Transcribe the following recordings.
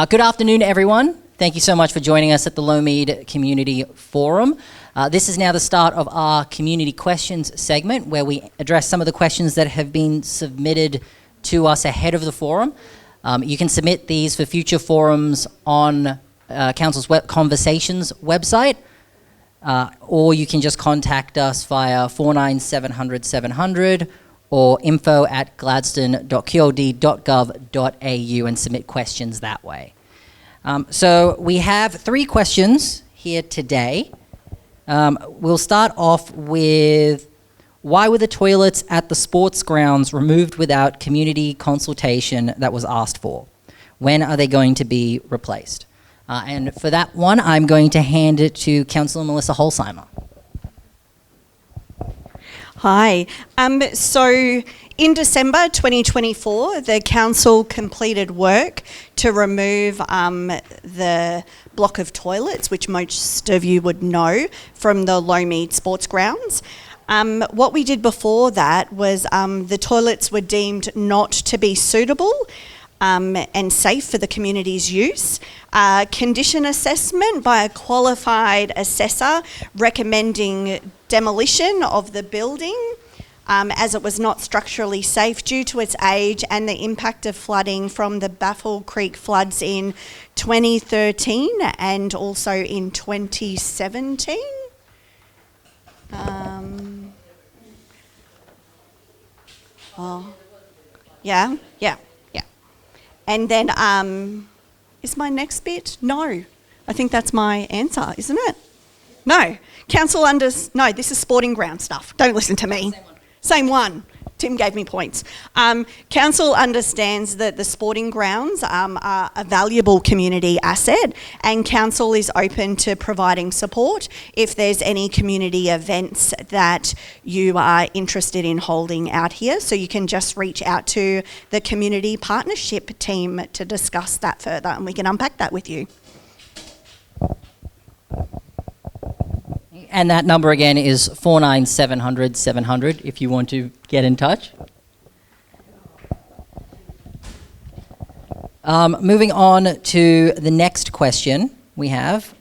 Good afternoon, everyone. Thank you so much for joining us at the Lowmead Community Forum. This is now the start of our community questions segment, where we address some of the questions that have been submitted to us ahead of the forum. You can submit these for future forums on Council's Conversations website, or you can just contact us via 49700 700 or info@gladstone.qld.gov.au and submit questions that way. So we have 3 questions here today. We'll start off with, why were the toilets at the sports grounds removed without community consultation that was asked for? When are they going to be replaced? And for that one, I'm going to hand it to Councillor Melissa Holzheimer. Hi. So in December 2024, the council completed work to remove the block of toilets, which most of you would know, from the Lowmead sports grounds. What we did before that was the toilets were deemed not to be suitable and safe for the community's use. Condition assessment by a qualified assessor recommending demolition of the building as it was not structurally safe due to its age and the impact of flooding from the Baffle Creek floods in 2013 and also in 2017. Yeah. And then, is my next bit? No. I think that's my answer, isn't it? No. No, this is sporting ground stuff. Don't listen to me. Same one. Tim gave me points. Council understands that the sporting grounds are a valuable community asset, and Council is open to providing support if there's any community events that you are interested in holding out here. So you can just reach out to the community partnership team to discuss that further, and we can unpack that with you. And that number again is 49700 700 if you want to get in touch. Moving on to the next question we have.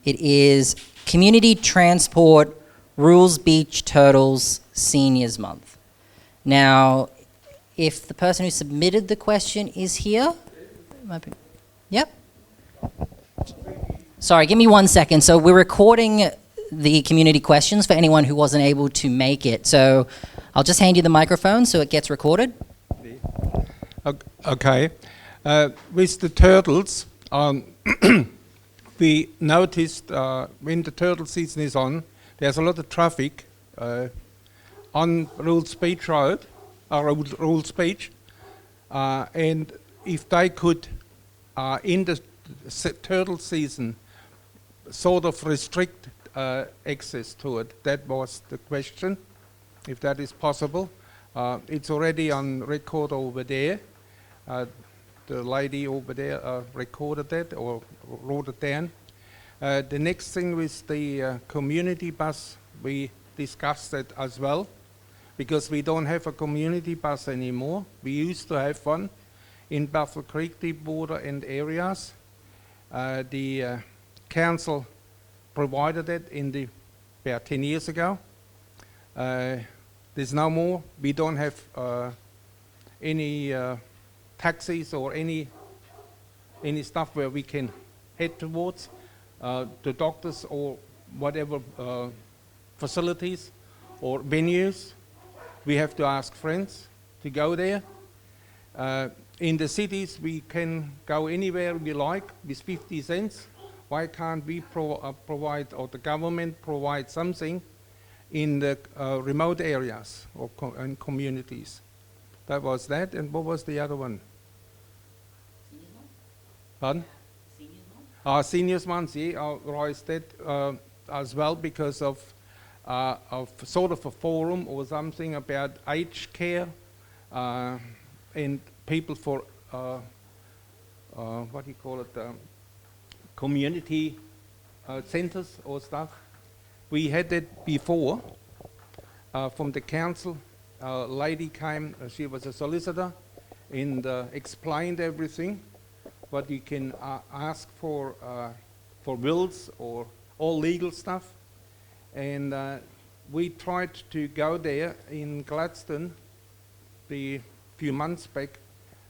It is Community Transport Rules Beach Turtles Seniors Month. Now, if the person who submitted the question is here, yep. Sorry, give me 1 second. So we're recording the community questions for anyone who wasn't able to make it. So I'll just hand you the microphone so it gets recorded. Okay. With the turtles, we noticed when the turtle season is on, there's a lot of traffic on Rules Beach Road, Rules Beach, and if they could, in the turtle season, sort of restrict access to it. That was the question, if that is possible. It's already on record over there. The lady over there recorded that or wrote it down. The next thing with the community bus, we discussed that as well, because we don't have a community bus anymore. We used to have one in Baffle Creek, deep water and areas. The council provided it about 10 years ago. There's no more. We don't have any taxis or any stuff where we can head towards the doctors or whatever facilities or venues. We have to ask friends to go there. In the cities, we can go anywhere we like with 50 cents. Why can't we provide, or the government provide something in the remote areas or in communities? That was that, and what was the other one? Pardon? Seniors Month, yeah, I'll raise that as well because of sort of a forum or something about aged care and people for, what do you call it, community centers or stuff. We had that before from the council. A lady came, she was a solicitor, and explained everything. what you can ask for wills or all legal stuff. And we tried to go there in Gladstone a few months back,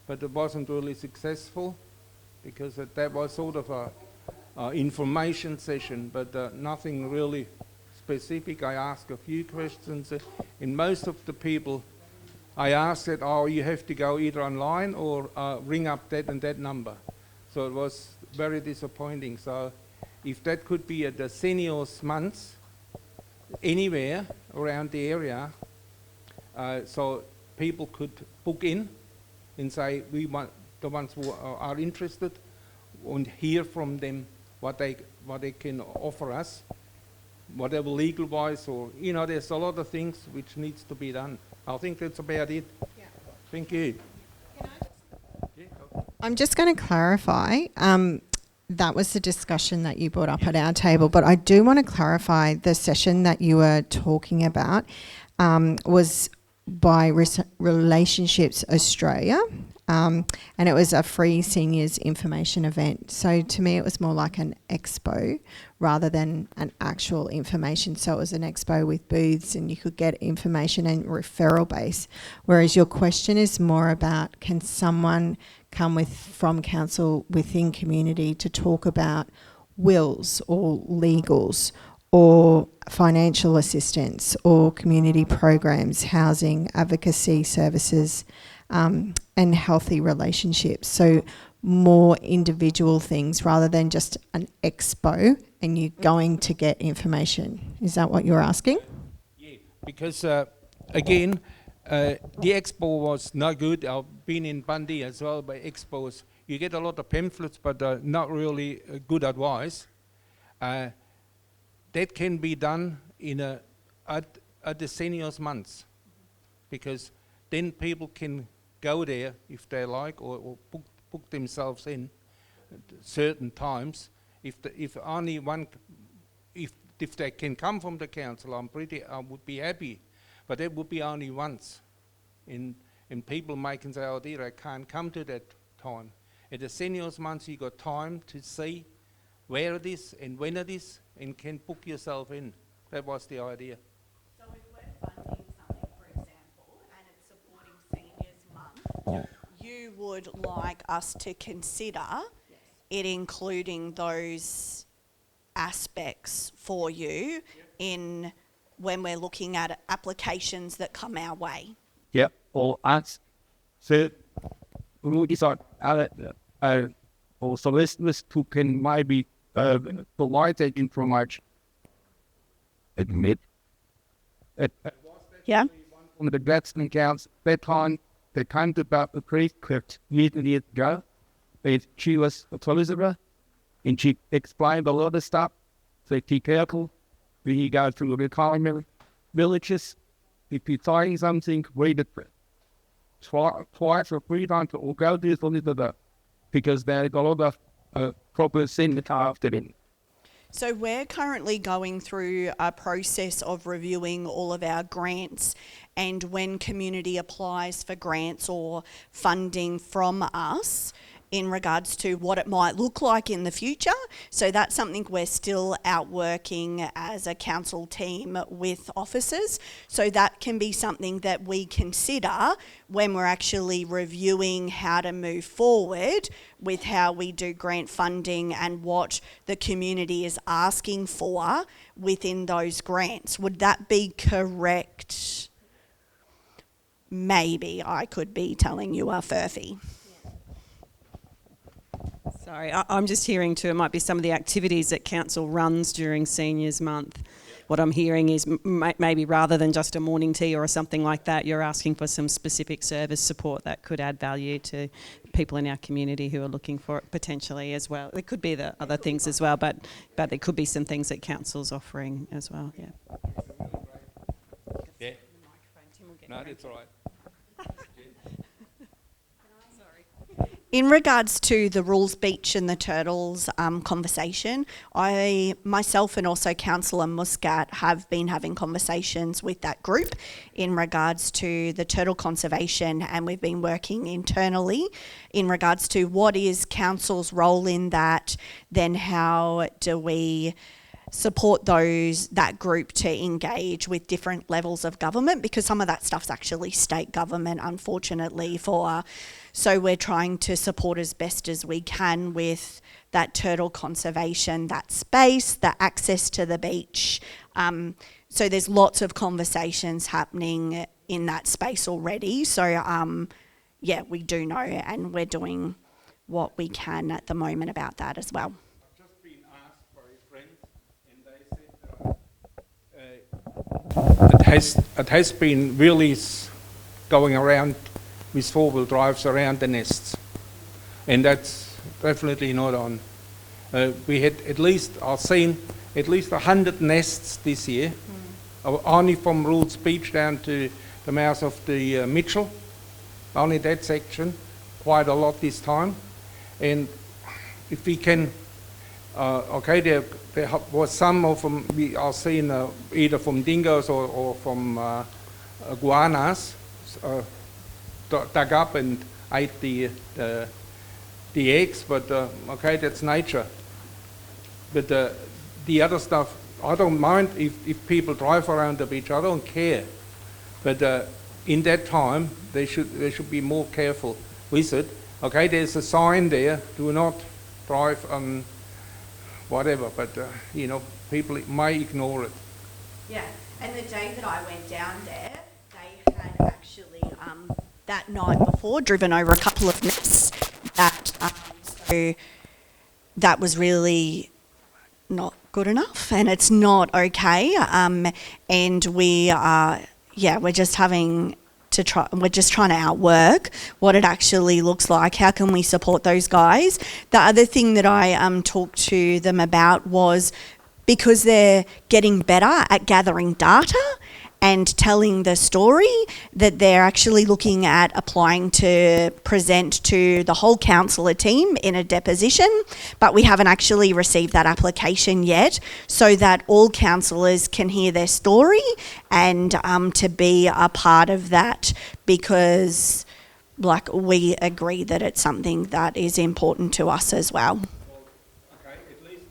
but it wasn't really successful because that was sort of a information session, but nothing really specific. I asked a few questions, and most of the people I asked that, oh, you have to go either online or ring up that and that number. So it was very disappointing. So if that could be at the seniors months, anywhere around the area, so people could book in and say, we want the ones who are interested and hear from them what they can offer us, whatever legal-wise, or, there's a lot of things which needs to be done. I think that's about it. Yeah. Thank you. I'm just going to clarify. That was the discussion that you brought up at our table, but I do want to clarify the session that you were talking about was by Relationships Australia, and it was a free seniors information event. So to me it was more like an expo rather than an actual information. So it was an expo with booths and you could get information and referral base, whereas your question is more about, can someone come from council within community to talk about wills or legals or financial assistance or community programs, housing, advocacy services, and healthy relationships. So more individual things rather than just an expo and you going to get information. Is that what you're asking? Yeah, because again, the expo was not good. I've been in Bundy as well by expos. You get a lot of pamphlets, but not really good advice. That can be done at the seniors months, because then people can go there if they like, or book themselves in at certain times. If only one, if they can come from the council, I would be happy, but it would be only once, and people might say, oh dear, I can't come to that time. At the seniors months, you got time to see where it is and when it is, and can book yourself in. That was the idea. So if we're funding something, for example, and it's supporting Seniors Month, you would like us to consider it including those aspects for you in when we're looking at applications that come our way. Yeah, or ask. So we decide or solicitors who can maybe provide that information. Admit. Yeah. On the Gladstone accounts, that time they came to about the pre-script years ago. She was a solicitor and she explained a lot of stuff. So be careful when you go through the retirement villages. If you're saying something, read it twice or three times, or go to the solicitor, because they've got a lot of proper sense after them. So we're currently going through a process of reviewing all of our grants, and when community applies for grants or funding from us in regards to what it might look like in the future. So that's something we're still out working as a council team with officers. So that can be something that we consider when we're actually reviewing how to move forward with how we do grant funding and what the community is asking for within those grants. Would that be correct? Maybe I could be telling you a furphy. Sorry, I'm just hearing too, it might be some of the activities that council runs during Seniors Month. What I'm hearing is maybe rather than just a morning tea or something like that, you're asking for some specific service support that could add value to people in our community who are looking for it potentially as well. There could be the other things as well, but there could be some things that council's offering as well, yeah. Yeah. No, that's all right. In regards to the rules beach and the turtles conversation, I myself and also Councillor Muscat have been having conversations with that group in regards to the turtle conservation, and we've been working internally in regards to what is council's role in that, then how do we support that group to engage with different levels of government, because some of that stuff's actually state government, unfortunately, so we're trying to support as best as we can with that turtle conservation, that space, the access to the beach. So there's lots of conversations happening in that space already. So yeah, we do know, and we're doing what we can at the moment about that as well. It has been really going around with four-wheel drives around the nests, and that's definitely not on. We had I've seen at least 100 nests this year, only from Rules Beach down to the mouth of the Mitchell, only that section, quite a lot this time. And if we can, okay, there was some of them we are seeing either from dingoes or from iguanas dug up and ate the eggs, but okay, that's nature. But the other stuff, I don't mind if people drive around the beach, I don't care. But in that time, they should be more careful with it. Okay, there's a sign there, do not drive on whatever, but you know, people may ignore it. Yeah, and the day that I went down there, they had actually that night before driven over a couple of nests. So that was really not good enough, and it's not okay. And we are, we're just trying to outwork what it actually looks like. How can we support those guys? The other thing that I talked to them about was, because they're getting better at gathering data and telling the story, that they're actually looking at applying to present to the whole councillor team in a deposition, but we haven't actually received that application yet, so that all councillors can hear their story and to be a part of that, because we agree that it's something that is important to us as well. Okay, at least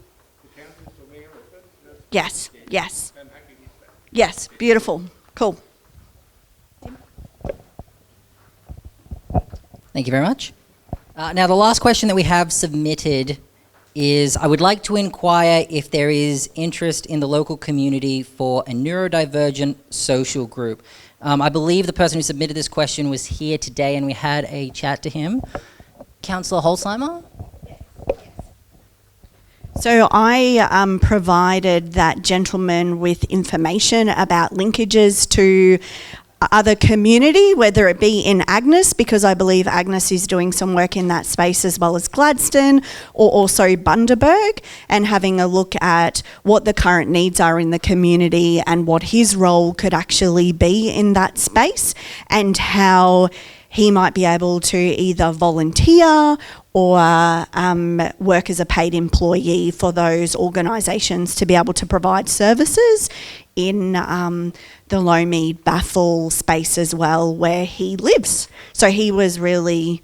the council's aware of it. Yes, yes. I'm happy with that. Yes, beautiful, cool. Thank you very much. Now, the last question that we have submitted is, I would like to inquire if there is interest in the local community for a neurodivergent social group. I believe the person who submitted this question was here today and we had a chat to him. Councillor Holzheimer? So I provided that gentleman with information about linkages to other community, whether it be in Agnes, because I believe Agnes is doing some work in that space, as well as Gladstone, or also Bundaberg, and having a look at what the current needs are in the community and what his role could actually be in that space, and how he might be able to either volunteer or work as a paid employee for those organisations to be able to provide services in the Lowmead Baffle space as well, where he lives. So he was really,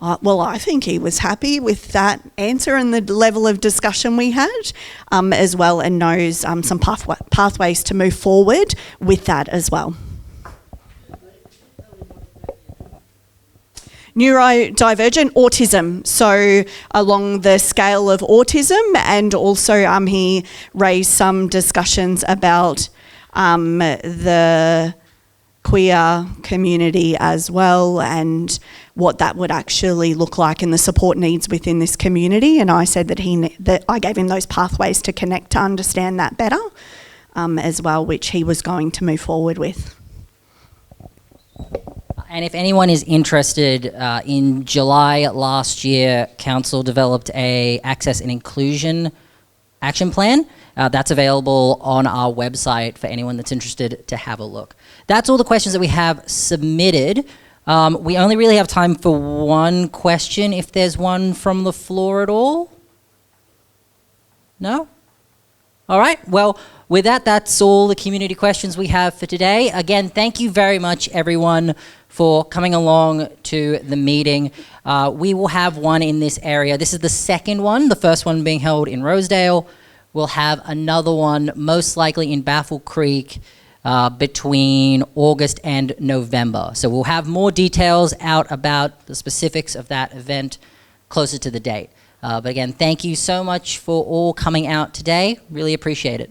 I think he was happy with that answer and the level of discussion we had as well, and knows some pathways to move forward with that as well. Neurodivergent autism, so along the scale of autism, and also he raised some discussions about the queer community as well, and what that would actually look like and the support needs within this community. And I said that I gave him those pathways to connect to understand that better as well, which he was going to move forward with. And if anyone is interested, in July last year, Council developed a access and inclusion action plan. That's available on our website for anyone that's interested to have a look. That's all the questions that we have submitted. We only really have time for one question, if there's one from the floor at all. No? All right. Well, with that, that's all the community questions we have for today. Again, thank you very much, everyone, for coming along to the meeting. We will have one in this area. This is the second one, the first one being held in Rosedale. We'll have another one, most likely in Baffle Creek, between August and November. So we'll have more details out about the specifics of that event closer to the date. But again, thank you so much for all coming out today. Really appreciate it.